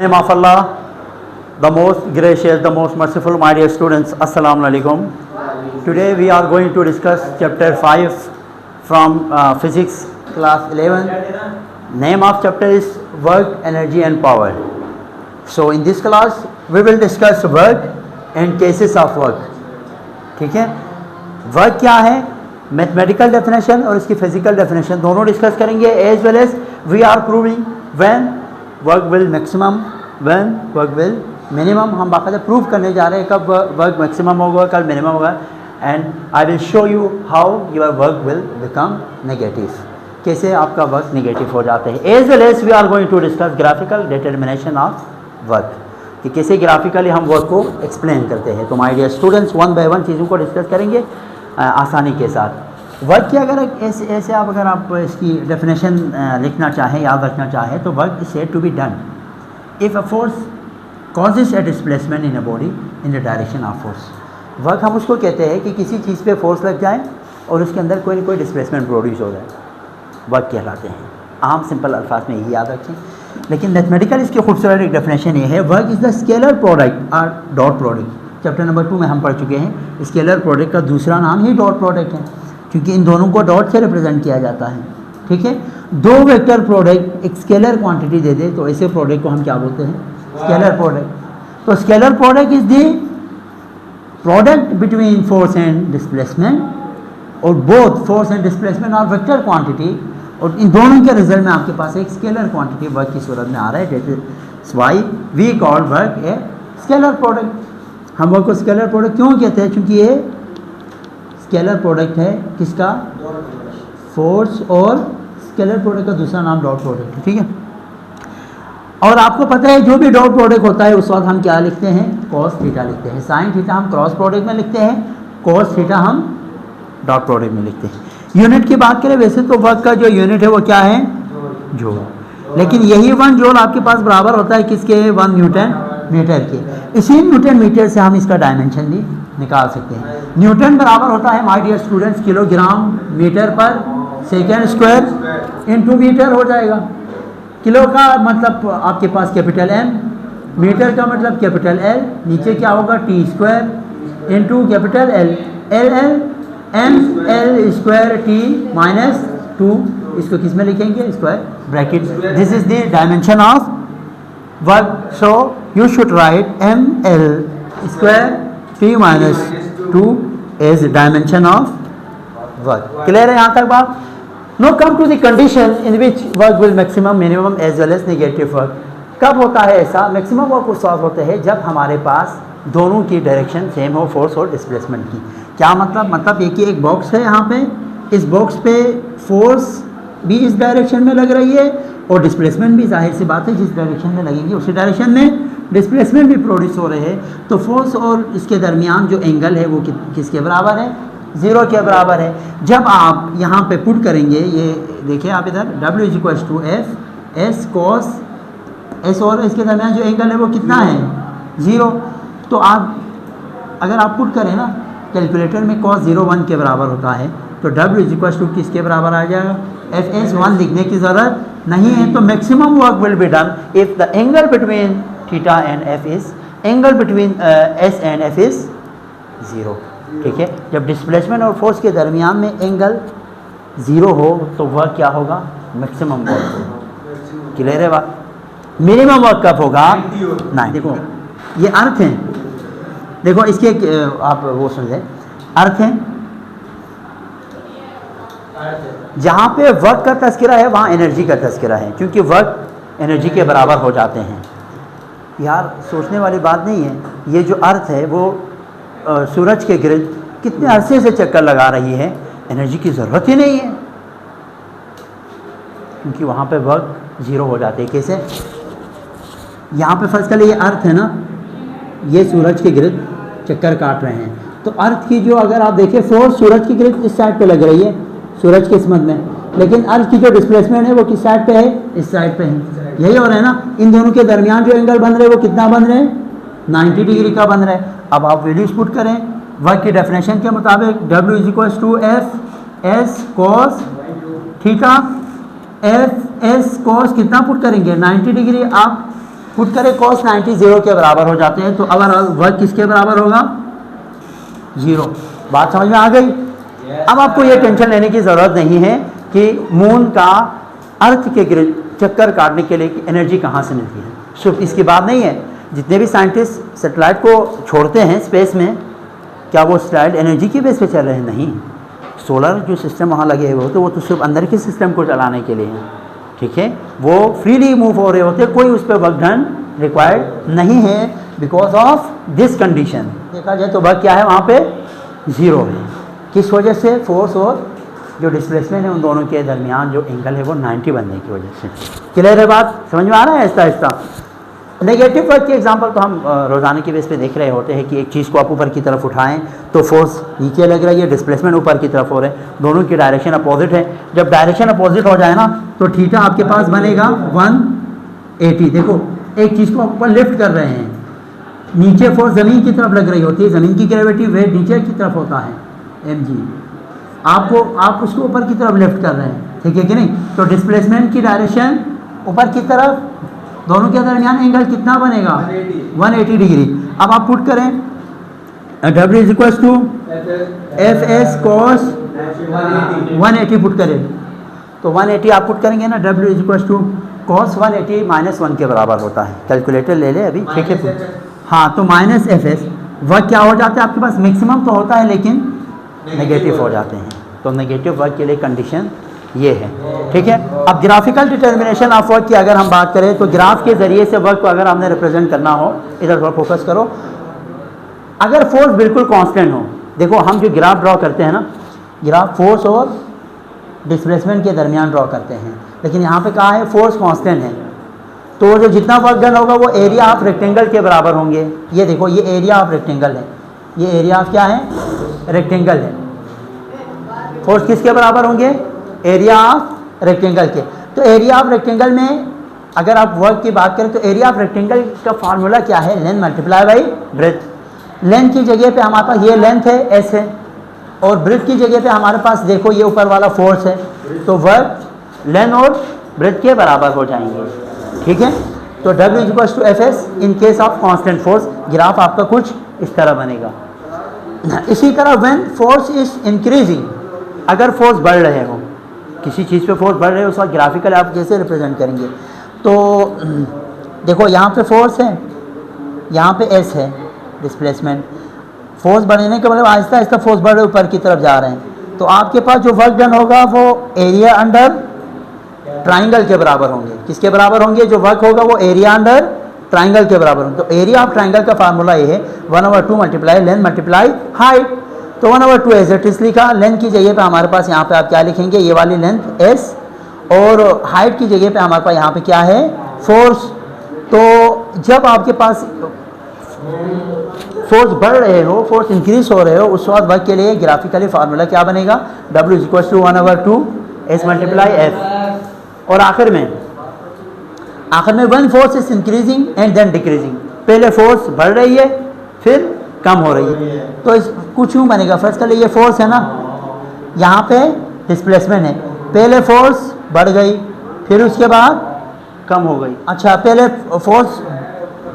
Name of Allah, the most gracious, the most merciful, my dear students, Assalamu alaikum. Today we are going to discuss chapter 5 from physics class 11. Name of chapter is work, energy and power. So in this class we will discuss work and cases of work. ठीक है, work क्या है, mathematical definition और इसकी physical definition दोनों discuss करेंगे, as well as we are proving when work will maximum, when work will minimum. हम बाकायदा प्रूव करने जा रहे हैं कब वर्क मैक्सिमम होगा, कब मिनिमम होगा. And I will show you how your work will become negative, कैसे आपका वर्क नेगेटिव हो जाते हैं. As well as we are going to discuss graphical determination of work, कि कैसे ग्राफिकली हम वर्क को एक्सप्लेन करते हैं. तो my dear students, one by one चीज़ों को डिस्कस करेंगे आसानी के साथ. वर्क की अगर ऐसे अगर आप इसकी डेफिनेशन लिखना चाहें, याद रखना चाहें, तो work is said to be done if a force causes a displacement in a body in the direction of force. Work हम उसको कहते हैं कि किसी चीज़ पे फोर्स लग जाए और उसके अंदर कोई ना कोई डिस्प्लेसमेंट प्रोड्यूस हो जाए, वर्क कहलाते हैं. आम सिंपल अल्फाज में यही याद रखें. लेकिन मैथमेटिकल इसकी खूबसूरत एक डेफिनेशन ये है, work is the scalar product और डॉट प्रोडक्ट. चैप्टर नंबर 2 में हम पढ़ चुके हैं. स्केलर प्रोडक्ट का दूसरा नाम ही डॉट प्रोडक्ट है, क्योंकि इन दोनों को डॉट से रिप्रेजेंट किया जाता है. ठीक है, दो वेक्टर प्रोडक्ट एक स्केलर क्वांटिटी दे दे तो ऐसे प्रोडक्ट को हम क्या बोलते हैं, स्केलर प्रोडक्ट. तो scalar product is the product between force and displacement, और बोथ फोर्स एंड डिस्प्लेसमेंट और वेक्टर क्वांटिटी, और इन दोनों के रिजल्ट में आपके पास एक स्केलर क्वांटिटी वर्क की सूरत में आ रहा है. That's why we call work a scalar product. हम वर्क को स्केलर प्रोडक्ट क्यों कहते हैं, क्योंकि ये स्केलर प्रोडक्ट है किसका, फोर्स, और स्केलर प्रोडक्ट का दूसरा नाम डॉट प्रोडक्ट है. ठीक है, और आपको पता है जो भी डॉट प्रोडक्ट होता है उस वक्त हम क्या लिखते हैं, कॉस थीटा लिखते हैं. साइन थीटा हम क्रॉस प्रोडक्ट में लिखते हैं, कॉस थीटा हम डॉट प्रोडक्ट में लिखते हैं. यूनिट की बात करें, वैसे तो वर्क का जो यूनिट है वो क्या है, जूल. लेकिन यही 1 जूल आपके पास बराबर होता है किसके, 1 न्यूटन मीटर के. इसी न्यूटन मीटर से हम इसका डायमेंशन भी निकाल सकते हैं. न्यूटन बराबर होता है my dear students kilogram metre per second square into metre हो जाएगा. किलो का मतलब आपके पास कैपिटल M, मीटर का मतलब कैपिटल L, नीचे क्या होगा T square into capital L, L M L square T minus 2. इसको किस में लिखेंगे, square bracket. This is the dimension of work. So you should write M L square T minus 2 as dimension of work. Clear है यहाँ तक बात. Now come to the condition in which work will maximum, minimum as well as negative work. कब होता है ऐसा, maximum work उस वक्त होते हैं जब हमारे पास दोनों की डायरेक्शन सेम हो, फोर्स और डिस्प्लेसमेंट की. क्या मतलब ये कि एक बॉक्स है यहाँ पे, इस बॉक्स पे फोर्स भी इस डायरेक्शन में लग रही है और डिस्प्लेसमेंट भी, जाहिर सी बात है जिस डायरेक्शन में लगेगी उसी डायरेक्शन में डिस्प्लेसमेंट भी प्रोड्यूस हो रहे हैं. तो फोर्स और इसके दरमियान जो एंगल है वो किसके बराबर है, 0 के बराबर है. जब आप यहाँ पे पुट करेंगे, ये देखिए आप इधर W is to F S cos S, और इसके दरमियान जो एंगल है वो कितना है, 0. तो आप अगर आप पुट करें ना कैलकुलेटर में, cos 0 1 के बराबर होता है, तो W इज टू किसके बराबर आ जाएगा, एफ एस 1 लिखने की ज़रूरत नहीं है. तो maximum work will be done if the angle between theta and F is, angle between S and F is 0. ठीक है, जब डिस्प्लेसमेंट और फोर्स के दरमियान में एंगल 0 हो तो वर्क क्या होगा, मैक्सिमम वर्क होगा. क्लियर है बात. मिनिमम वर्क कब होगा, नहीं. देखो ये अर्थ है, देखो इसके आप वो समझे, अर्थ है जहाँ पे वर्क का तस्करा है वहाँ एनर्जी का तस्करा है, क्योंकि वर्क एनर्जी के बराबर हो जाते हैं. यार सोचने वाली बात नहीं है, ये जो अर्थ है वो सूरज के गिर्द कितने अरसे से चक्कर लगा रही है, एनर्जी की ज़रूरत ही नहीं है, क्योंकि वहाँ पे वर्क 0 हो जाते हैं. कैसे, यहाँ पे फर्स्ट कर ये अर्थ है ना, ये सूरज के गिर्द चक्कर काट रहे हैं, तो अर्थ की जो अगर आप देखें फोर्स सूरज की गिर्द इस साइड पे लग रही है, सूरज के किस्मत में, लेकिन अर्थ की जो डिस्प्लेसमेंट है वो किस साइड पे है, इस साइड पे है. यही हो रहा है ना. इन दोनों के दरमियान जो एंगल बन रहे हैं वो कितना बन रहे हैं, 90 डिग्री का बन रहा है. अब आप वैल्यूज पुट करें वर्क की डेफिनेशन के मुताबिक, W is to F S cos theta, F S cos कितना पुट करेंगे, 90 डिग्री आप पुट करें cos 90 0 के बराबर हो जाते हैं, तो ओवरऑल वर्क किसके बराबर होगा? 0। बात समझ में आ गई? अब आपको ये टेंशन लेने की ज़रूरत नहीं है कि मून का अर्थ के चक्कर काटने के लिए एनर्जी कहाँ से मिलती है, सिर्फ इसकी बात नहीं है। जितने भी साइंटिस्ट सैटेलाइट को छोड़ते हैं स्पेस में, क्या वो सैटेलाइट एनर्जी की बेस पे चल रहे हैं? नहीं। सोलर जो सिस्टम वहाँ लगे हुए होते वो तो सिर्फ अंदर के सिस्टम को चलाने के लिए हैं, ठीक है। वो फ्रीली मूव हो रहे होते, कोई उस पर वर्क डन रिक्वायर्ड नहीं है बिकॉज ऑफ दिस कंडीशन। देखा जाए तो वर्क क्या है वहाँ पे? 0 है। किस वजह से? फोर्स और जो डिस्प्लेसमेंट है उन दोनों के दरमियान जो एंगल है वो 90 बनने की वजह से। क्लियर है बात? समझ में आ रहा है आहिस्ता आहिस्ता? नेगेटिव वर्क के एग्जांपल तो हम रोज़ाना की बेस पे देख रहे होते हैं कि एक चीज़ को आप ऊपर की तरफ उठाएं तो फोर्स नीचे लग रही है, डिस्प्लेसमेंट ऊपर की तरफ हो रहे हैं, दोनों की डायरेक्शन अपोजिट है। जब डायरेक्शन अपोजिट हो जाए ना तो थीटा आपके पास बनेगा 180। देखो एक चीज़ को ऊपर लिफ्ट कर रहे हैं, नीचे फोर्स ज़मीन की तरफ लग रही होती है, ज़मीन की ग्रेविटी वेट नीचे की तरफ होता है mg, आप उसको ऊपर की तरफ लिफ्ट कर रहे हैं, ठीक है कि नहीं? तो डिस्प्लेसमेंट की डायरेक्शन ऊपर की तरफ, दोनों के दरमियान एंगल कितना बनेगा? 180 डिग्री। अब आप पुट करें W is equal to F S cos 180 put करें तो 180 आप पुट करेंगे ना, W is equal to cos 180 -1 के बराबर होता है। कैलकुलेटर ले ले अभी, ठीक है? हाँ, तो माइनस एफ एस वर्क क्या हो जाता है आपके पास? मैक्सिमम तो होता है लेकिन नेगेटिव हो जाते हैं, तो नेगेटिव वर्क के लिए कंडीशन ये है, ठीक है। अब ग्राफिकल डिटर्मिनेशन ऑफ वर्क की अगर हम बात करें तो ग्राफ के ज़रिए से वर्क को अगर हमने रिप्रेजेंट करना हो, इधर थोड़ा फोकस करो, अगर फोर्स बिल्कुल कांस्टेंट हो, देखो हम जो ग्राफ ड्रॉ करते हैं ना, ग्राफ फोर्स और डिस्प्लेसमेंट के दरमियान ड्रॉ करते हैं, लेकिन यहाँ पे कहा है फोर्स कांस्टेंट है, तो जो जितना वर्क डन होगा वो एरिया ऑफ रेक्टेंगल के बराबर होंगे। ये देखो ये एरिया ऑफ रेक्टेंगल है, ये एरिया ऑफ क्या है? रेक्टेंगल है। फोर्स किसके बराबर होंगे? एरिया ऑफ रेक्टेंगल के। तो एरिया ऑफ रेक्टेंगल में अगर आप वर्क की बात करें तो एरिया ऑफ रेक्टेंगल का फार्मूला क्या है? Length multiply by breadth. Length की जगह पे हमारे पास ये लेंथ है एस है, और ब्रेथ की जगह पे हमारे पास देखो ये ऊपर वाला फोर्स है, तो वर्क लेंथ और ब्रेथ के बराबर हो जाएंगे, ठीक है। तो W is equal to F S in case of constant force. Graph आपका कुछ इस तरह बनेगा। इसी तरह व्हेन फोर्स इज इंक्रीजिंग, अगर फोर्स बढ़ रहे हो, किसी चीज़ पे फोर्स बढ़ रहे हो, उस वक्त ग्राफिकल आप कैसे रिप्रेजेंट करेंगे? तो देखो यहाँ पे फोर्स है, यहाँ पे एस है डिस्प्लेसमेंट, फोर्स बढ़ने के मतलब आहिस्ता आहिस्ता फोर्स बढ़ रहे ऊपर की तरफ जा रहे हैं, तो आपके पास जो वर्क डन होगा वो एरिया अंडर ट्राइंगल के बराबर होंगे। किसके बराबर होंगे? जो वर्क होगा वो एरिया अंडर ट्राइंगल के बराबर होंगे। तो एरिया ऑफ ट्राइंगल का फार्मूला ये है 1/2 मल्टीप्लाई लेंथ मल्टीप्लाई हाइट। तो 1/2 एज इट इज लिखा, लेंथ की जगह पे हमारे पास यहाँ पे आप क्या लिखेंगे? ये वाली लेंथ एस, और हाइट की जगह पे हमारे पास यहाँ पे क्या है? फोर्स। तो जब आपके पास फोर्स बढ़ रहे हो, फोर्स इंक्रीज हो रहे हो, उस वक्त वर्क के लिए ग्राफिकली फार्मूला क्या बनेगा? W is equal to 1/2 S multiply F. और आखिर में when force is increasing and then decreasing, पहले फोर्स बढ़ रही है फिर कम हो रही है, तो इस कुछ यूँ बनेगा। फर्स्ट के लिए ये फोर्स है ना, यहाँ पे डिस्प्लेसमेंट है, पहले फोर्स बढ़ गई फिर उसके बाद कम हो गई। अच्छा, पहले फोर्स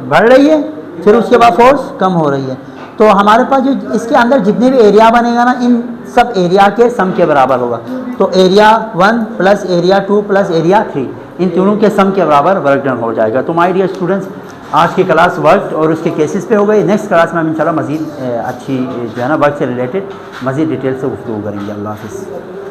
बढ़ रही है फिर उसके बाद फोर्स कम हो रही है, तो हमारे पास जो इसके अंदर जितने भी एरिया बनेगा ना, इन सब एरिया के सम के बराबर होगा। तो area 1 plus area 2 plus area 3, इन तीनों के सम के बराबर वर्क डन हो जाएगा। तो माय डियर स्टूडेंट्स, आज की क्लास वर्क और उसके केसेस पे हो गई। नेक्स्ट क्लास में हम इंशाल्लाह मज़ीद अच्छी जो है ना वर्क से रिलेटेड मज़ीद डिटेल से गुफ्तगू करेंगे। अल्लाह हाफ़िज़।